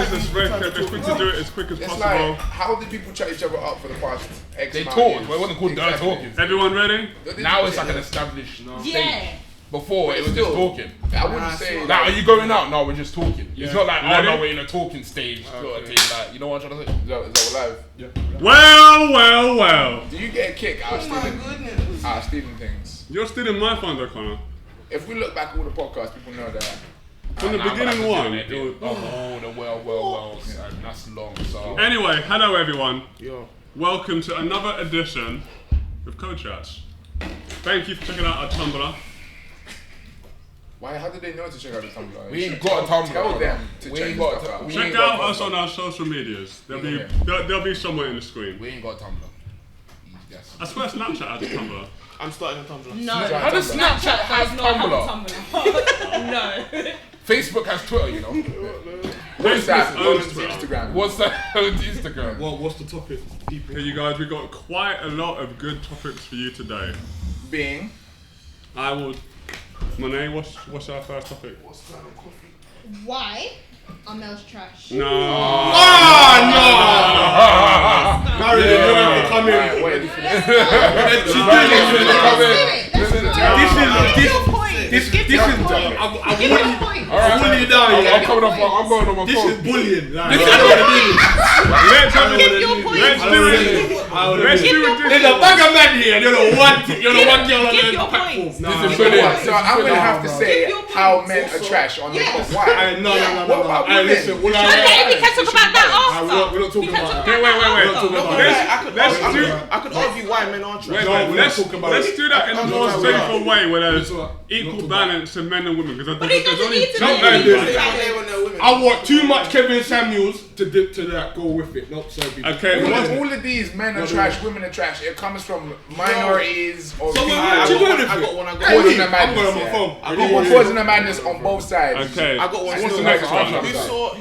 guys, let's quick to do it as quick as possible. Like, how did people chat each other up for the past X They amount talked. of years? It wasn't called dirt talking. Everyone ready? Now it's like an established stage. Before it was just talking. I wouldn't say. Now are you going out? No, we're just talking. Yeah. It's not like Ready? no, we're in a talking stage. Sort of thing. Like, you know what I'm trying to say? Is that live? Yeah. Well. Do you get a kick out of stealing things? You're stealing my thunder, Connor. If we look back at all the podcasts, people know that. From the beginning one. The well. And that's long. So. Anyway, hello everyone. Yo. Welcome to another edition of CHATS. Thank you for checking out our Tumblr. Why? How did they know to check out the Tumblr? We ain't got a Tumblr. Tell them to check stuff out. Check out us on our social medias. They'll be somewhere in the screen. We ain't got a Tumblr. Yes. I swear Snapchat has a Tumblr. I'm starting a Tumblr. No. How does Snapchat have Tumblr? No. Facebook has Twitter, you know. What's that? owns Instagram. What's that on Instagram? Well, what's the topic, people? Hey you guys, we've got quite a lot of good topics for you today. Being. Monet, what's our first topic? Why are males trash? No. Married, you don't have to come in. Wait. This is I'm pulling you down. I'm coming off. I'm going on my phone. This is bullying. Like, Let's do it. There's a bag of men here. You're the one girl on the platform. This is brilliant. So I'm gonna have to say how men are trash on the pod. Why? No. What about women? Listen, We can talk about that after. we're not talking about that. Wait. I could argue why men are trash. Let's do that in a more safer way where there's equal balance in men and women. Because But it doesn't need to be. I want too much Kevin Samuels to that go with it, not so people. Okay, All of these men are trash, women are trash. It comes from minorities or So people. what you doing with it? Causing a I'm going on my madness. phone. People causing a madness on both sides. Okay. I got one. What's the next one?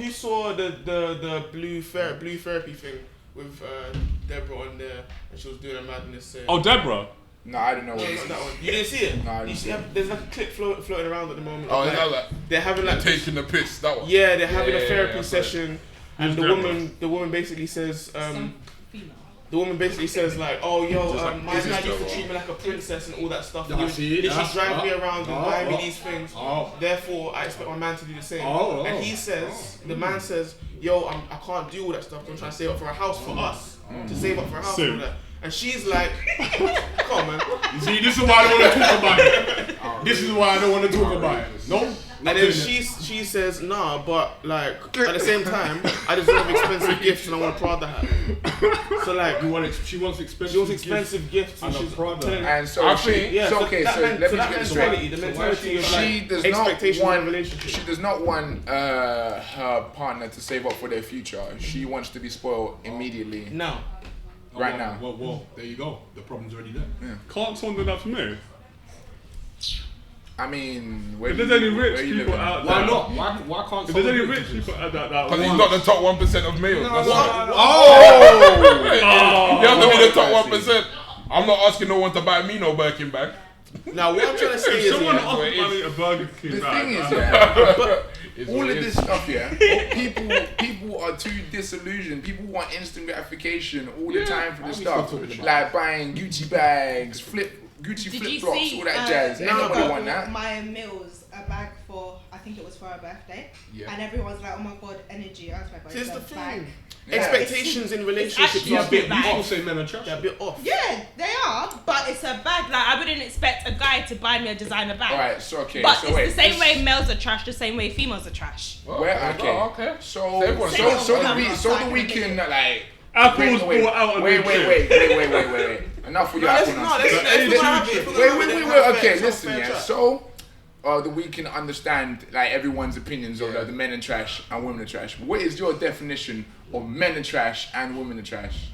Who saw the blue therapy thing with Deborah on there, and she was doing a madness? Oh, Deborah. No, I don't know what No, it not is. that one. You didn't see it? No, I didn't see it. There's like a clip floating around at the moment. Oh, of, is that that? They're having like Taking the piss. That one. yeah, they're having a Yeah, therapy yeah, session, and Who's the woman basically says Female. the woman basically says like, oh yo, like, my is this man used to Deborah? treat me like a princess and all that stuff. Yeah, I see it. She That's- drive me around and buy me these things. Oh. Therefore, I expect my man to do the same. Oh. And he says, the man says, yo, I can't do all that stuff. I'm trying to save up for a house for us. To save up for a house and all that. And she's like, come on, man. You see, this is why I don't want to talk about it. This is why I don't want to talk about it. No. And then she says, nah, but like at the same time, I deserve expensive gifts and I want a Prada hat. So like, She wants expensive gifts and a Prada. And so I she, think- yeah, so okay, so let me that get this mentality, straight. the mentality of She like does not expectations in a want. relationship. She does not want her partner to save up for their future. She wants to be spoiled immediately. No. Right now. Well, there you go. The problem's already there. Can't someone do that for me? I mean, where If you- there's any where rich you people living? out there. Why not? Why can't If there's any someone do rich it? people out there that Because he's want- not the top 1% of males. That's why. Oh! You have to be the top I see. 1%. I'm not asking no one to buy me no Birkin bag. Now what I'm trying to say If is someone yeah, offered me a Burger King The bag, thing is, man, yeah, It's all what of it this is. stuff, yeah, people are too disillusioned. People want instant gratification all the time for this stuff, like buying Gucci bags, Gucci Did flip you flops, see all that jazz. Ain't nobody want that. my Mills a bag for, I think it was for her birthday, Yeah. and everyone's like, oh my god, energy. I was like, here's it's the a bag. thing. Yeah. Expectations in relationships actually are a bit bag. People off. say men are trash. They're a bit off. Yeah, they are, but it's a bag. Like I wouldn't expect a guy to buy me a designer bag. All right, so okay, But so it's wait, the same way males are trash, the same way females are trash. Where okay, Oh, okay. so everyone- so the we can like. Apple's wait, brought out a wait, new wait, chip. wait. Enough with your Apple nonsense. Wait. Okay, listen, yeah. So, we can understand like everyone's opinions of like, the men are trash and women are trash. What is your definition of men are trash and women are trash?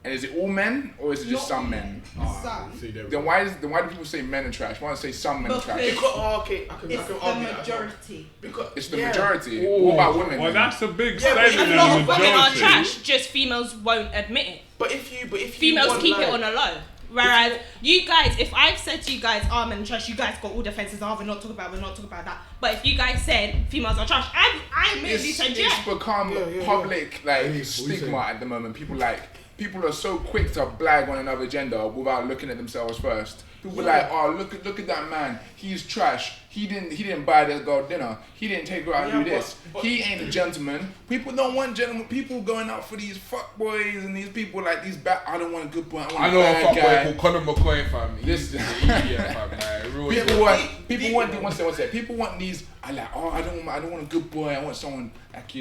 And is it all men or is it just some men? Some. Then why do people say men are trash? Why don't they say some men are trash? Okay, I It's can the argue that. majority. It's the majority. What about women? Well, then? that's a big Yeah, but statement. a lot then, of women are majority. trash. Just females won't admit it. But if you Females want, keep like, it on a low. Whereas you guys, if I've said to you guys, men are trash, you guys got all defenses. We're not talking about that. But if you guys said females are trash, I immediately said yeah. It's become public stigma at the moment. People are so quick to blag on another gender without looking at themselves first. People like, oh, look at that man. He's trash. He didn't buy that girl dinner. He didn't take her out and do this. He ain't a gentleman. People don't want gentlemen. People going out for these fuck boys and these people like these bad. I don't want a good boy. I know a a bad fuck guy. boy called Conor McCoy, fam. This is an idiot, fam. People want these. I don't want a good boy. I want someone like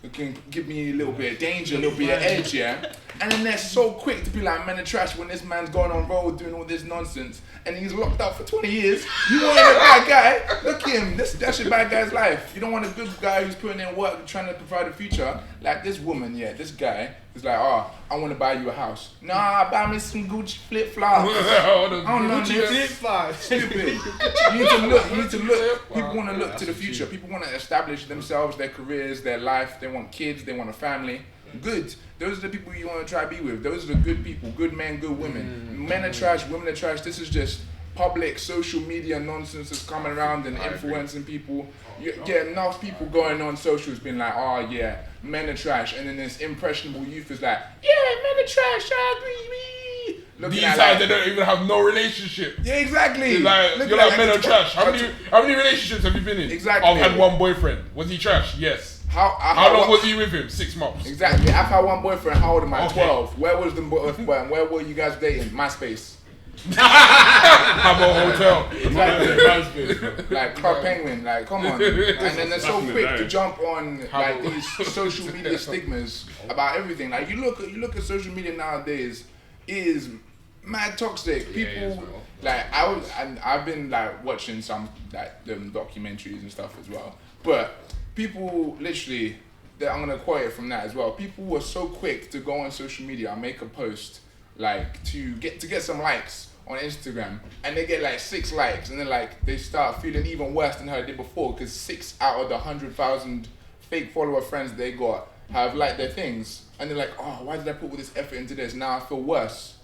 who can give me a little bit of danger, a little bit of edge, yeah. And then they're so quick to be like, men are trash when this man's going on road doing all this nonsense and he's locked up for 20 years. You want a bad guy? Look at him. That's your bad guy's life. You don't want a good guy who's putting in work, trying to provide a future. Like this woman, this guy is like, I want to buy you a house. Nah, buy me some Gucci flip flops. I don't know this. Stupid. You need to look. People want to look to the future. People want to establish themselves, their careers, their life. They want kids. They want a family. Good. Those are the people you want to try to be with. Those are the good people. Good men, good women. Men are trash. Women are trash. This is just public social media nonsense that's coming around and influencing people. You get enough people going on socials being like, men are trash. And then this impressionable youth is like, men are trash. I agree. These guys, they don't even have no relationship. Yeah, exactly. You're like men are trash. How many relationships have you been in? Exactly. I've had one boyfriend. Was he trash? Yes. How long was he with him? 6 months. Exactly. I've had one boyfriend. How old am I? 12. Where was the boyfriend? Where were you guys dating? MySpace. How about hotel? Exactly. Like Club Penguin. Like, come on. And then they're so quick to jump on like these social media stigmas about everything. Like you look at social media nowadays is mad toxic. People I've been like watching some like them documentaries and stuff as well. But people literally, I'm gonna quote it from that as well. People were so quick to go on social media and make a post like to get some likes on Instagram, and they get like 6 likes, and then like they start feeling even worse than how they did before because 6 out of the 100,000 fake follower friends they got have liked their things, and they're like, oh, why did I put all this effort into this? Now I feel worse.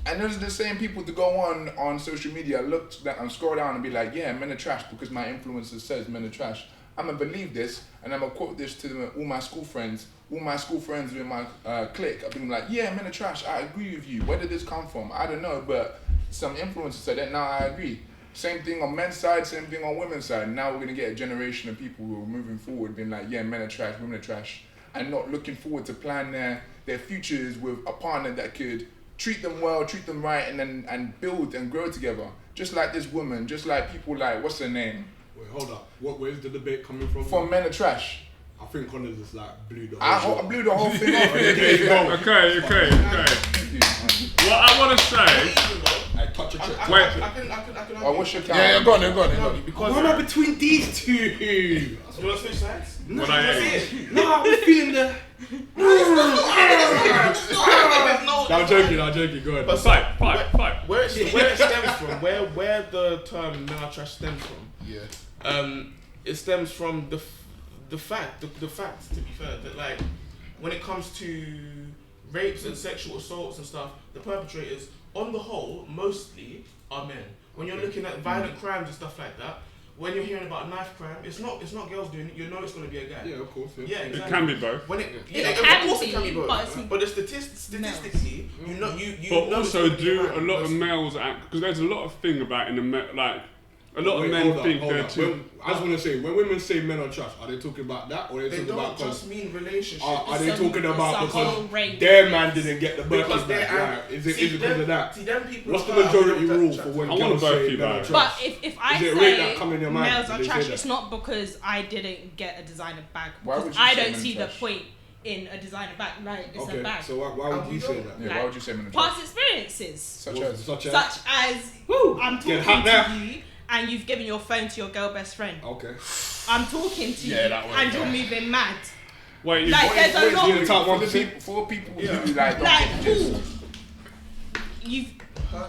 And those are the same people to go on social media, look and scroll down and be like, men are trash because my influencer says men are trash. I'm gonna believe this and I'm gonna quote this to all my school friends. All my school friends in my clique, I've been like, men are trash. I agree with you. Where did this come from? I don't know, but some influencer said that. Now I agree. Same thing on men's side, same thing on women's side. Now we're gonna get a generation of people who are moving forward, being like, men are trash, women are trash, and not looking forward to plan their futures with a partner that could treat them well, treat them right, and build and grow together. Just like this woman, just like people like, what's her name? Wait, hold up. Where's the debate coming from? From men are trash. I think Connor just like blew the whole I blew the whole thing off. Okay. What I want to say... I touch a trick. Wait. I can What's your count? Yeah, go on. Because what am I between these two? Do you want to switch sides? No, I was feeling the... I'm joking, go ahead. But fight. Where it stems from, where the term men are trash stems from, it stems from the fact, to be fair, that like, when it comes to rapes and sexual assaults and stuff, the perpetrators, on the whole, mostly are men. When you're looking at violent crimes and stuff like that, when you're hearing about knife crime, it's not girls doing it. You know it's going to be a guy. Yeah, of course. Yeah, exactly. It can be both. When it can be both. But statistically, you know. But also, do a lot of males act? Because there's a lot of thing about in the like. A lot of men think they're too. I just want to say, when women say men are trash, are they talking about that, or are they talking about? They don't just mean relationships. Are they talking about because their man didn't get the birthday back? Is it because of that? What's the majority rule for when girls say men are trash? But if I say males are trash, it's not because I didn't get a designer bag. Because I don't see the point in a designer bag. Like, it's a bag. So why would you say that? Yeah, why would you say men are trash? Past experiences. Such as I'm talking to you. And you've given your phone to your girl best friend. Okay. I'm talking to you, and you're moving mad. Wait, there's a lot. For people who like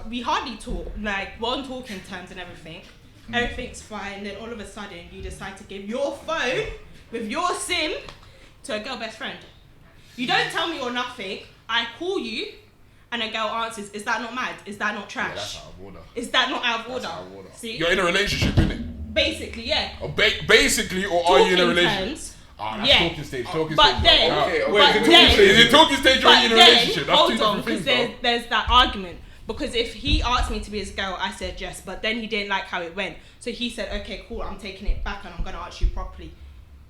we hardly talk. Like, we're on talking terms and everything. Everything's fine. Then all of a sudden, you decide to give your phone with your SIM to a girl best friend. You don't tell me or nothing. I call you. and a girl answers, is that not mad? Is that not trash? Yeah, that's out of order. Is that not out of order? See? You're in a relationship, innit? Basically, yeah. Basically, or are you in a relationship? That's talking stage. But then, is it talking stage or are you in a relationship? That's hold on, because there's that argument. Because if he asked me to be his girl, I said yes, but then he didn't like how it went. So he said, okay, cool, I'm taking it back and I'm going to ask you properly.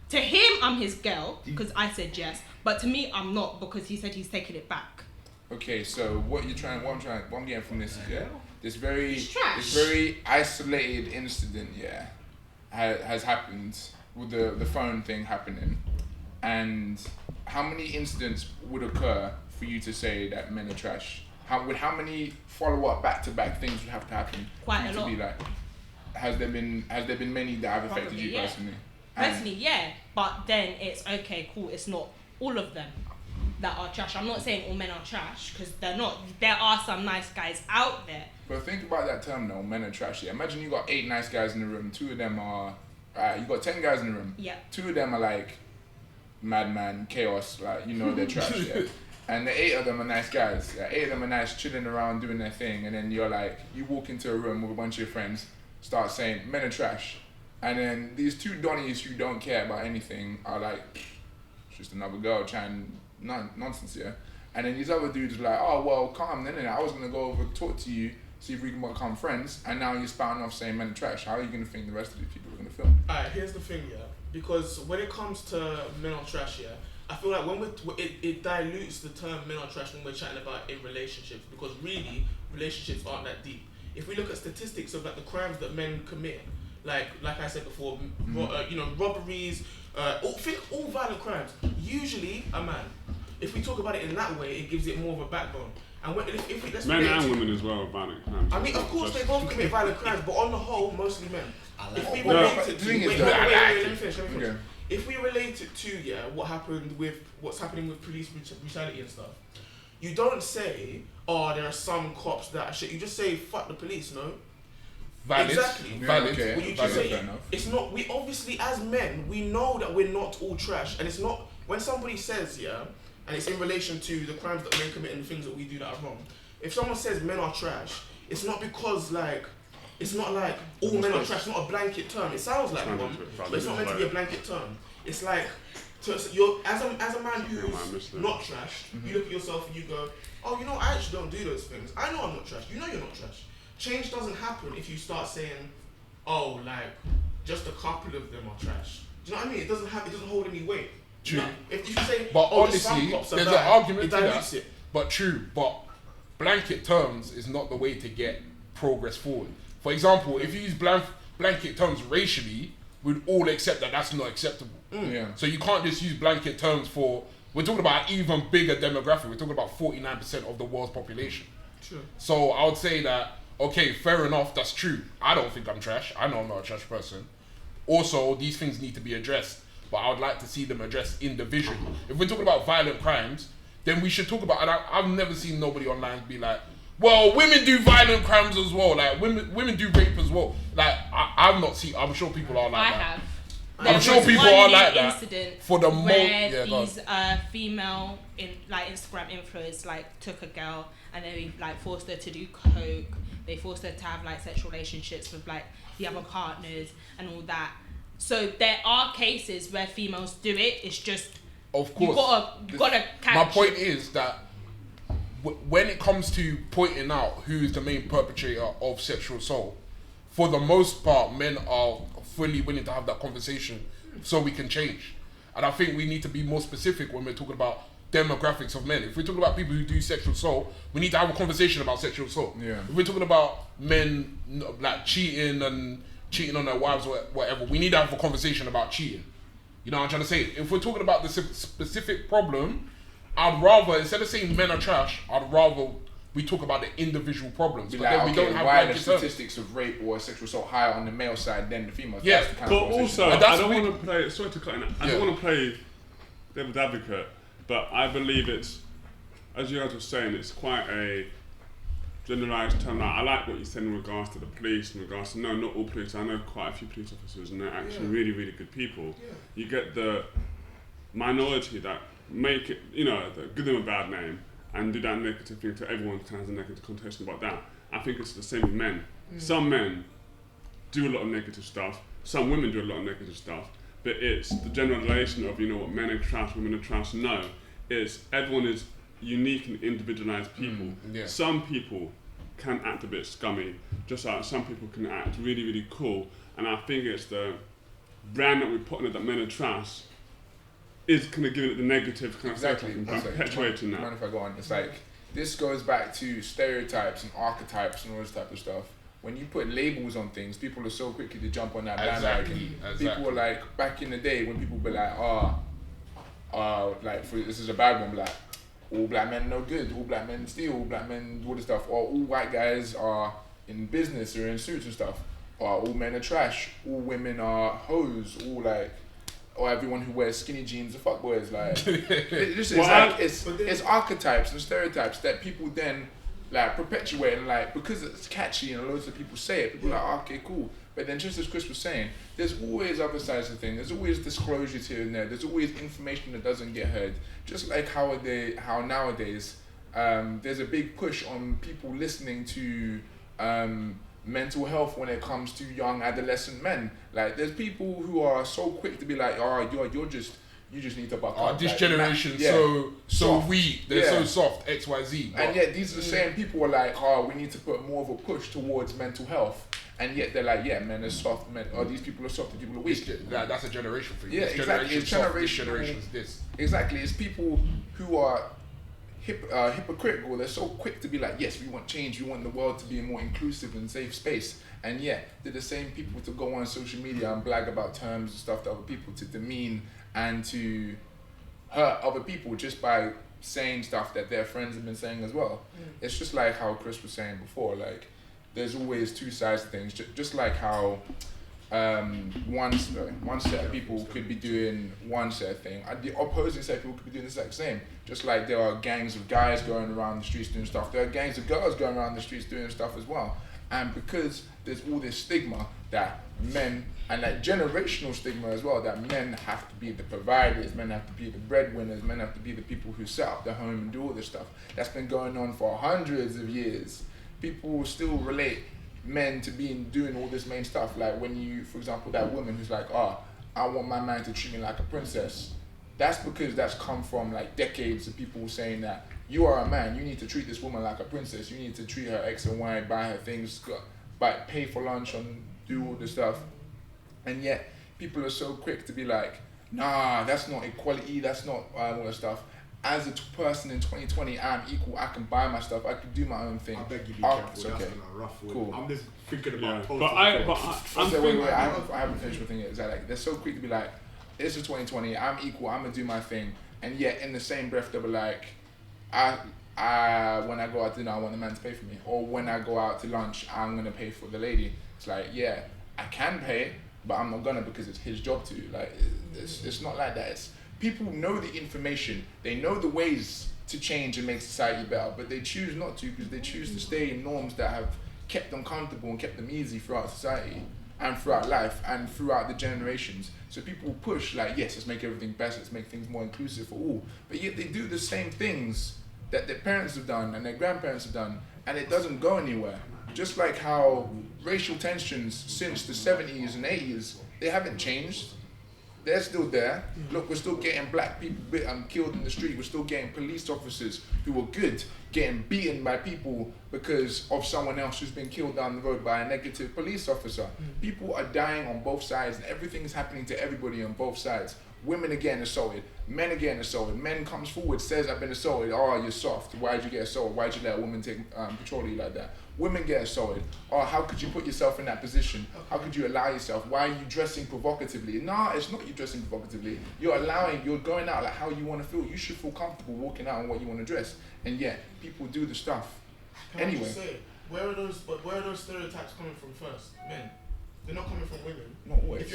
To him, I'm his girl because I said yes, but to me, I'm not because he said he's taking it back. Okay, so what I'm getting from this is this very isolated incident, has happened with the phone thing happening, and how many incidents would occur for you to say that men are trash? How many follow-up back-to-back things would have to happen? Quite a lot. To be like, has there been many that have affected you personally? Personally, yeah, but then it's okay, cool. It's not all of them that are trash. I'm not saying all men are trash because they're not. There are some nice guys out there. But think about that term though, men are trash. Yeah, imagine you got 8 nice guys in the room. 2 of them are. You got 10 guys in the room. Yeah. 2 of them are like madman, chaos. Like they're trash. Yeah. And the 8 of them are nice guys. Yeah, 8 of them are nice, chilling around, doing their thing. And then you're like, you walk into a room with a bunch of your friends, start saying, men are trash. And then these 2 Donnies who don't care about anything are like, it's just another girl trying nonsense, yeah? And then these other dudes are like, oh, well, calm then. I was going to go over talk to you, see if we can become friends. And now you're spouting off saying men are trash. How are you going to think the rest of the people are going to feel? Alright, here's the thing, yeah? Because when it comes to men are trash, yeah, I feel like when it dilutes the term men are trash when we're chatting about in relationships, because really relationships aren't that deep. If we look at statistics of like the crimes that men commit, like I said before, robberies, all violent crimes, usually a man. If we talk about it in that way, it gives it more of a backbone. And let's men and women as well, violent crimes. I mean, of course they both commit violent crimes, but on the whole, mostly men. If we relate it to what's happening with police brutality and stuff, you don't say, oh, there are some cops that are shit. You just say, fuck the police, no? Valid. Exactly. Valid. Okay. Well, you just say, it's not, we obviously, as men, we know that we're not all trash. And it's not, when somebody says, and it's in relation to the crimes that men commit and the things that we do that are wrong. If someone says men are trash, it's not because it's not like all men are trash, it's not a blanket term. It sounds like one, but it's not meant to be a blanket term. It's like, you're, as a man who's not trash, you look at yourself and you go, oh, I actually don't do those things. I know I'm not trash. You know you're not trash. Change doesn't happen if you start saying, oh, like, just a couple of them are trash. Do you know what I mean? It doesn't hold any weight. True. If you say, but honestly, there's an argument to that. It. But true. But blanket terms is not the way to get progress forward. For example, if you use blanket terms racially, we'd all accept that that's not acceptable. Yeah. So you can't just use blanket terms for. We're talking about an even bigger demographic. We're talking about 49% of the world's population. True. So I would say that, okay, fair enough, that's true. I don't think I'm trash. I know I'm not a trash person. Also, these things need to be addressed, but I would like to see them addressed individually. If we're talking about violent crimes, then we should talk about, and I've never seen nobody online be like, well, women do violent crimes as well. Like, women do rape as well. Like, I've not seen, I'm sure people are like that. I have. I'm sure people are like that. For the where these female Instagram influencers took a girl and they forced her to do coke. They forced her to have sexual relationships with the other partners and all that. So there are cases where females do it. It's just, of course, you gotta catch. My point is that when it comes to pointing out who's the main perpetrator of sexual assault, for the most part, men are fully willing to have that conversation so we can change. And I think we need to be more specific when we're talking about demographics of men. If we're talking about people who do sexual assault, we need to have a conversation about sexual assault. Yeah. If we're talking about men cheating on their wives or whatever, we need to have a conversation about cheating. You know what I'm trying to say? If we're talking about the specific problem, I'd rather, instead of saying men are trash, I'd rather we talk about the individual problems. But then we don't have why are the statistics of rape or sexual assault higher on the male side than the female? Yeah, but also, I don't want to play, sorry to cut in, I don't want to play devil's advocate, but I believe it's, as you guys were saying, it's quite a generalised term. I like what you said in regards to the police, in regards to, no, not all police, I know quite a few police officers and they're actually really, really good people. Yeah. You get the minority that make it, that give them a bad name, and do that negative thing to everyone kind of has a negative connotation about that. I think it's the same with men. Some men do a lot of negative stuff, some women do a lot of negative stuff, but it's the generalization of, you know what, men are trash, women are trash. No, it's everyone is unique and individualized people. Some people can act a bit scummy, just like some people can act really, really cool. And I think it's the brand that we put on it that men are trash is kind of giving it the negative kind of stuff and perpetuating that. Mind if I go on? It's like, this goes back to stereotypes and archetypes and all this type of stuff. When you put labels on things, people are so quickly to jump on that bandwagon. People were like, back in the day when people were like, this is a bad one, like, all black men are no good, all black men steal, all black men do all this stuff, or all white guys are in business or in suits and stuff, or all men are trash, all women are hoes, all like, or everyone who wears skinny jeans are fuckboys. Like, it's archetypes and stereotypes that people then like perpetuate, and like, because it's catchy and loads of people say it, people are like, okay, cool. But then, just as Chris was saying, there's always other sides of things. There's always disclosures here and there. There's always information that doesn't get heard. Just like how nowadays there's a big push on people listening to mental health when it comes to young adolescent men. Like, there's people who are so quick to be like, you just need to buck up. This like, generation so weak, they're so soft, XYZ. And yet these are the same people are like, we need to put more of a push towards mental health. And yet they're like, men are soft, these people are soft, and people are weak. That's a generation thing. Yeah, exactly. It's generation's this. Exactly. It's people who are hypocritical. They're so quick to be like, yes, we want change. We want the world to be a more inclusive and safe space. And yet they're the same people to go on social media and brag about terms and stuff to other people, to demean and to hurt other people just by saying stuff that their friends have been saying as well. It's just like how Chris was saying before, like, there's always two sides to things, just like how one set of people could be doing one set of thing, the opposing set of people could be doing the exact same. Just like there are gangs of guys going around the streets doing stuff, there are gangs of girls going around the streets doing stuff as well. And because there's all this stigma that men, and that generational stigma as well, that men have to be the providers, men have to be the breadwinners, men have to be the people who set up the home and do all this stuff, that's been going on for hundreds of years. People still relate men to doing all this main stuff. Like when you, for example, that woman who's like, I want my man to treat me like a princess. That's because that's come from like decades of people saying that you are a man, you need to treat this woman like a princess. You need to treat her X and Y, buy her things, pay for lunch and do all this stuff. And yet people are so quick to be like, nah, that's not equality, that's not all that stuff. As a person in 2020, I'm equal. I can buy my stuff. I can do my own thing. I beg you be careful. That's okay. a rough word. Cool. I'm just thinking about. Wait. I haven't finished my thing yet. Is that like they're so quick to be like, this is 2020. I'm equal. I'm gonna do my thing. And yet, in the same breath, they'll be like, when I go out to dinner, I want the man to pay for me. Or when I go out to lunch, I'm gonna pay for the lady. It's like, yeah, I can pay, but I'm not gonna because it's his job to. Like, it's not like that. It's, people know the information, they know the ways to change and make society better, but they choose not to because they choose to stay in norms that have kept them comfortable and kept them easy throughout society and throughout life and throughout the generations. So people push like, yes, let's make everything better, let's make things more inclusive for all. But yet they do the same things that their parents have done and their grandparents have done, and it doesn't go anywhere. Just like how racial tensions since the 70s and 80s, they haven't changed. They're still there. Look, we're still getting black people killed in the street. We're still getting police officers who are good getting beaten by people because of someone else who's been killed down the road by a negative police officer. People are dying on both sides, and everything is happening to everybody on both sides. Women are getting assaulted. Men are getting assaulted. Men comes forward, says, I've been assaulted. Oh, you're soft. Why'd you get assaulted? Why'd you let a woman take control of you like that? Women get assaulted. Oh, how could you put yourself in that position? How could you allow yourself? Why are you dressing provocatively? No, it's not you dressing provocatively. You're going out like how you want to feel. You should feel comfortable walking out in what you want to dress. And yet, people do the stuff. Can I just say, where are those stereotypes coming from first? Men. They're not coming from women. Not always. If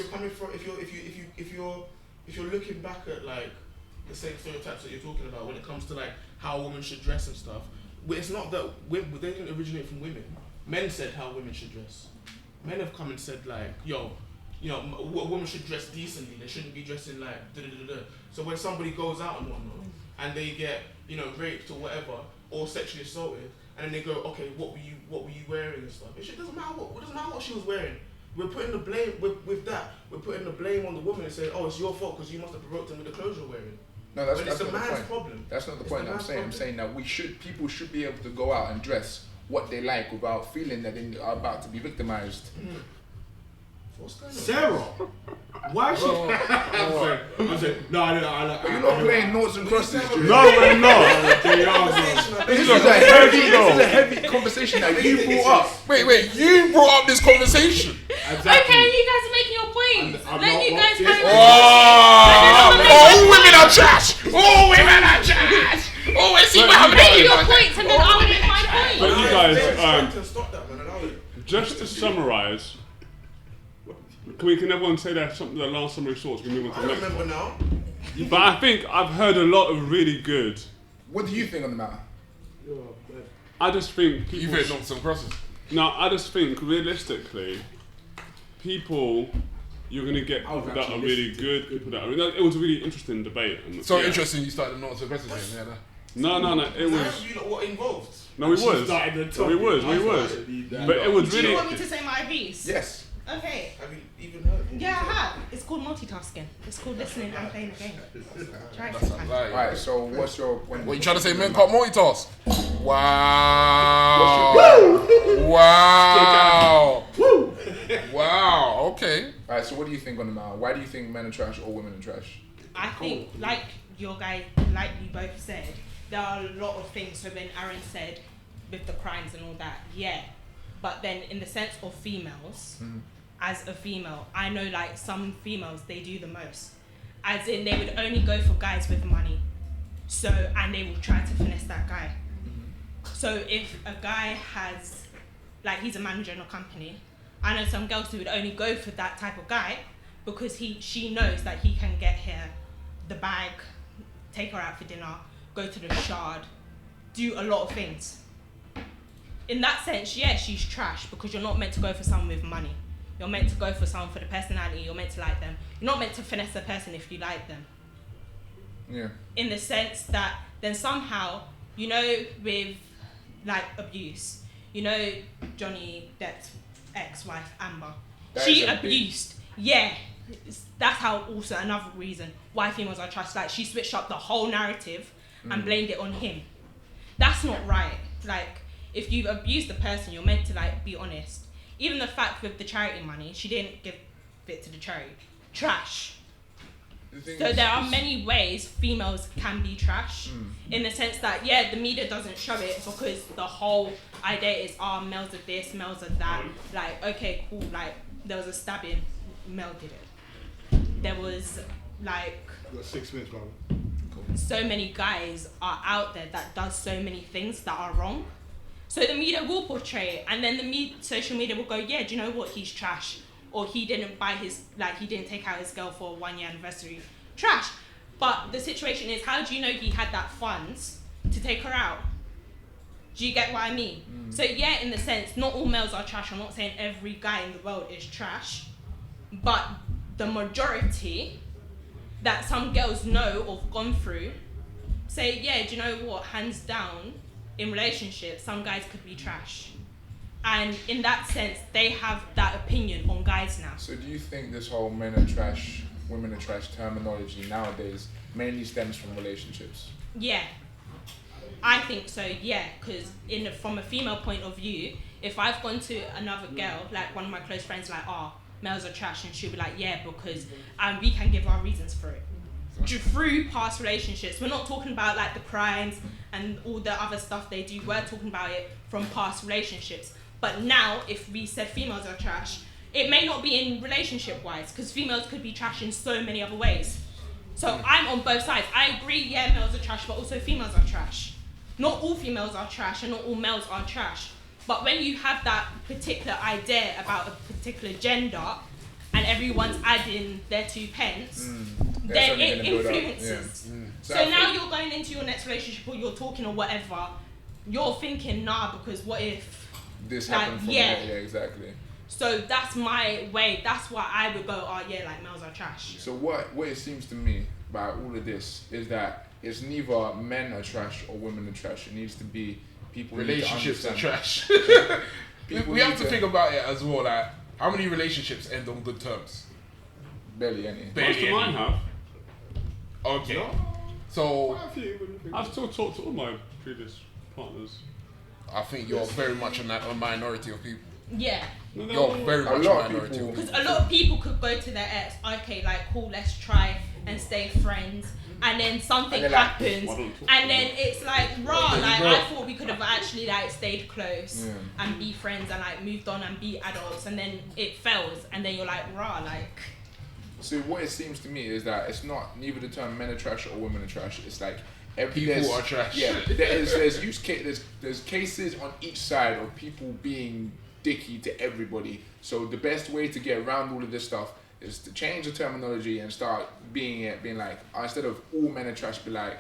you're looking back at like the same stereotypes that you're talking about when it comes to like how women should dress and stuff, it's not that they didn't originate from women. Men said how women should dress. Men have come and said like, a woman should dress decently. They shouldn't be dressing like da da da da. So when somebody goes out and whatnot, and they get, you know, raped or whatever, or sexually assaulted, and then they go, okay, what were you wearing and stuff? It doesn't matter what she was wearing. We're putting the blame with that. We're putting the blame on the woman and saying, oh, it's your fault because you must have provoked them with the clothes you're wearing. No, that's it's not the man's problem. That's not the point I'm saying. I'm saying that people should be able to go out and dress what they like without feeling that they are about to be victimized. What's going on? Sarah, why is she? I'm saying, no, But you're not playing noughts and crosses, Drew. No, we're not. This is a heavy conversation that you brought up. Wait, you brought up this conversation. Exactly. Okay, you guys are making your points. Let you guys have all women are trash. All women are trash. Always see what I'm making your points and then I'll make my point. But you guys, just to summarise, can everyone say that something the last summary thoughts? We move on to the next one. Now. But I think I've heard a lot of really good. What do you think on the matter? I just think people. You've heard noughts and crosses. No, I just think realistically, people. You're gonna get people that are really good. People that are. It was a really interesting debate. So interesting. You started noughts and crosses again. No. It was. You know what involved? No, we was. But it was Do really. you want me to say my piece? Yes. Okay. Have you even heard? Yeah, I have. It's called multitasking. It's called listening and playing a game. Try it That's sometime. Alright, so what's your... What you trying to say? Men can't multitask. Wow. Wow. Okay. Alright, so what do you think on the matter? Why do you think men are trash or women are trash? I think, like you both said, there are a lot of things. So when Aaron said with the crimes and all that, yeah. But then in the sense of females, as a female, I know like some females, they do the most. As in they would only go for guys with money. So, and they will try to finesse that guy. So if a guy has, like he's a manager in a company, I know some girls who would only go for that type of guy because she knows that he can get her the bag, take her out for dinner, go to the Shard, do a lot of things. In that sense, yeah, she's trash because you're not meant to go for someone with money. You're meant to go for someone for the personality. You're meant to like them. You're not meant to finesse a person if you like them. Yeah. In the sense that then somehow, you know, with like abuse, you know, Johnny Depp's ex-wife Amber, she abused. Yeah, that's how also another reason why females are trash. Like she switched up the whole narrative and blamed it on him. That's not right. Like if you abuse the person, you're meant to like be honest. Even the fact with the charity money, she didn't give it to the charity. Trash. So there are many ways females can be trash in the sense that, yeah, the media doesn't show it because the whole idea is, males are this, males are that. Like, okay, cool, like, there was a stabbing, Mel did it. There was, like... You got 6 minutes, brother. Cool. So many guys are out there that does so many things that are wrong. So the media will portray it, and then the social media will go, yeah, do you know what, he's trash. Or he didn't buy he didn't take out his girl for a 1-year anniversary. Trash. But the situation is, how do you know he had that funds to take her out? Do you get what I mean? So yeah, in the sense, not all males are trash. I'm not saying every guy in the world is trash. But the majority that some girls know or have gone through say, yeah, do you know what, hands down, in relationships, some guys could be trash. And in that sense, they have that opinion on guys now. So do you think this whole men are trash, women are trash terminology nowadays mainly stems from relationships? Yeah, I think so, yeah. Because from a female point of view, if I've gone to another girl, like one of my close friends, like, males are trash, and she'll be like, yeah, because we can give our reasons for it. Through past relationships. We're not talking about like the crimes and all the other stuff they do. We're talking about it from past relationships. But now, if we said females are trash, it may not be in relationship-wise, because females could be trash in so many other ways. So I'm on both sides. I agree, yeah, males are trash, but also females are trash. Not all females are trash, and not all males are trash. But when you have that particular idea about a particular gender, and everyone's adding their 2 pence, then it influences. Yeah. So now you're going into your next relationship, or you're talking or whatever, you're thinking, because what if this happened from there? Yeah, exactly. So that's my way. That's why I would go, like males are trash. So what it seems to me, by all of this is that it's neither men are trash or women are trash. It needs to be people. Relationships are trash. we have to think about it as well. Like, how many relationships end on good terms? Barely any. Most of mine have. Okay. No. So I've still talked to all my previous partners. I think you're very much a minority of people. Yeah. You're very much a minority of people. Because a lot of people could go to their ex, okay, like, cool, let's try and stay friends. And then something happens, and then it's like, rah, like, I thought we could have actually, like, stayed close and be friends and, like, moved on and be adults, and then it fails, and then you're like, rah, like. So what it seems to me is that it's not neither the term men are trash or women are trash. It's like people are trash. Yeah, there's cases on each side of people being dicky to everybody. So the best way to get around all of this stuff is to change the terminology and start being like, instead of all men are trash, be like,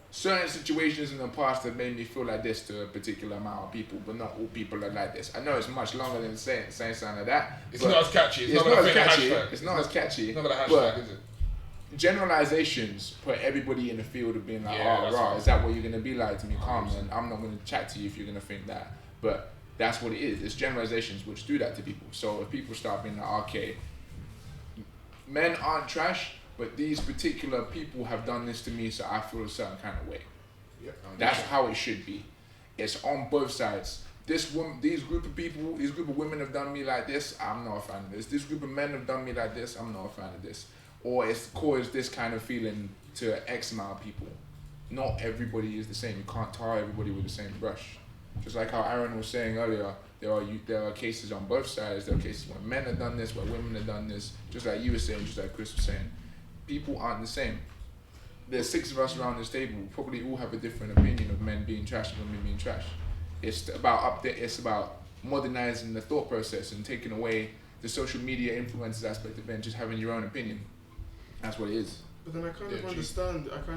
certain situations in the past have made me feel like this to a particular amount of people, but not all people are like this. I know it's much longer than saying something like that. It's not as catchy. It's not as catchy. It's not as catchy. It's not a hashtag, is it? Generalizations put everybody in the field of being like, is that what you're gonna be like to me? Calm, and I'm not gonna chat to you if you're gonna think that. But that's what it is. It's generalizations which do that to people. So if people start being like, okay, men aren't trash, but these particular people have done this to me, so I feel a certain kind of way. Yeah, that's how it should be. It's on both sides. These group of people, these group of women have done me like this, I'm not a fan of this. This group of men have done me like this, I'm not a fan of this. Or it's caused this kind of feeling to X amount of people. Not everybody is the same. You can't tar everybody with the same brush. Just like how Aaron was saying earlier, there are cases on both sides. There are cases where men have done this, where women have done this. Just like you were saying, just like Chris was saying. People aren't the same. There's 6 of us around this table. We probably all have a different opinion of men being trash and women being trash. It's about modernizing the thought process and taking away the social media influences aspect of it and just having your own opinion. That's what it is. But then I kind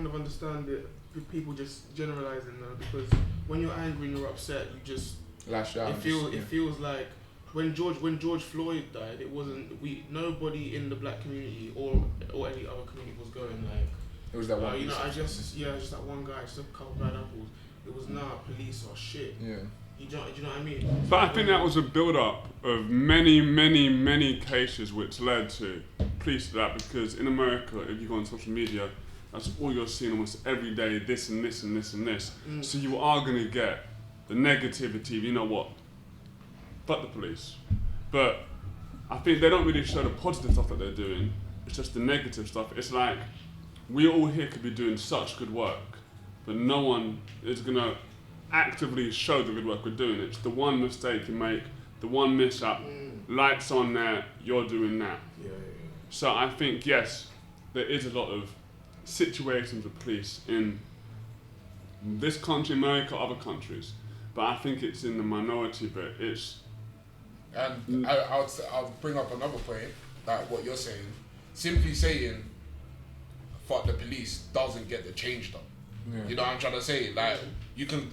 of understand it. People just generalizing though, because when you're angry and you're upset, you just lash out. It feels like when George Floyd died, it wasn't nobody in the black community or any other community was going like. It was that one. Just that one guy, just a couple bad apples. It was police or shit. Yeah. Do you know what I mean? But I think that was a build-up of many, many, many cases which led to police that, because in America, if you go on social media, that's all you're seeing almost every day, this and this and this and this. So you are going to get the negativity, you know what, fuck the police. But I think they don't really show the positive stuff that they're doing, it's just the negative stuff. It's like, we all here could be doing such good work, but no one is going to actively show the good work we're doing. It's the one mistake you make, the one mishap, lights on there, you're doing that. Yeah. So I think, yes, there is a lot of situations with police in this country, America, other countries, but I think it's in the minority bit. I'll bring up another point, like what you're saying. Simply saying, fuck the police doesn't get the change done. Yeah. You know what I'm trying to say? Like, you can,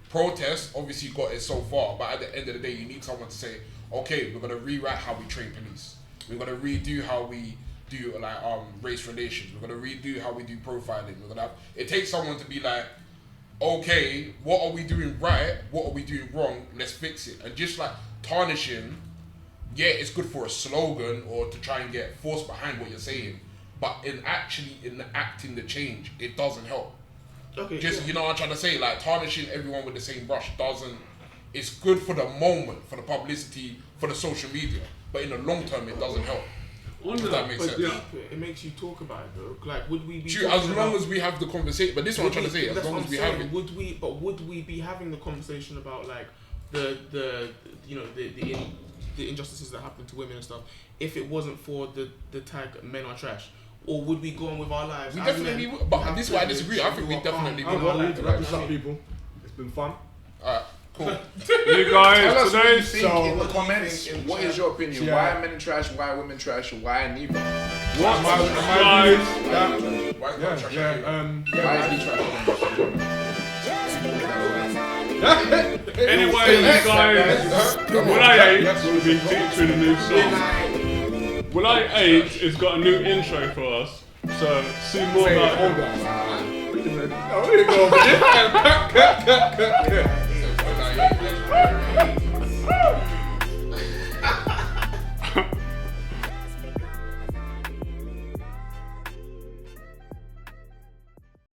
protest, obviously you got it so far, but at the end of the day, you need someone to say, okay, we're going to rewrite how we train police. We're going to redo how we do, race relations. We're going to redo how we do profiling. It takes someone to be like, okay, what are we doing right? What are we doing wrong? Let's fix it. And just tarnishing, yeah, it's good for a slogan or to try and get force behind what you're saying. But in enacting the change, it doesn't help. Okay. You know what I'm trying to say? Tarnishing everyone with the same brush it's good for the moment, for the publicity, for the social media. But in the long term, it doesn't help. Does that make sense? Yeah. It makes you talk about it though. Would we be true, as long as we have the conversation, but this is what I'm trying to say, as long as we have it. Would we be having the conversation about the injustices that happen to women and stuff if it wasn't for the tag men are trash? Or would we go on with our lives? We definitely would, but this is why I disagree. I think we definitely would. We need to wrap this up, people. It's been fun. Alright, cool. You guys, today, in the comments, what is your opinion? Yeah. Why are men trash? Why are women trash? Why are neither? Why is he trash? Anyway, you guys, Will I Age will be featuring a new song. Will I Age has got a new intro for us. So see more about. Hold on. Oh, here you go.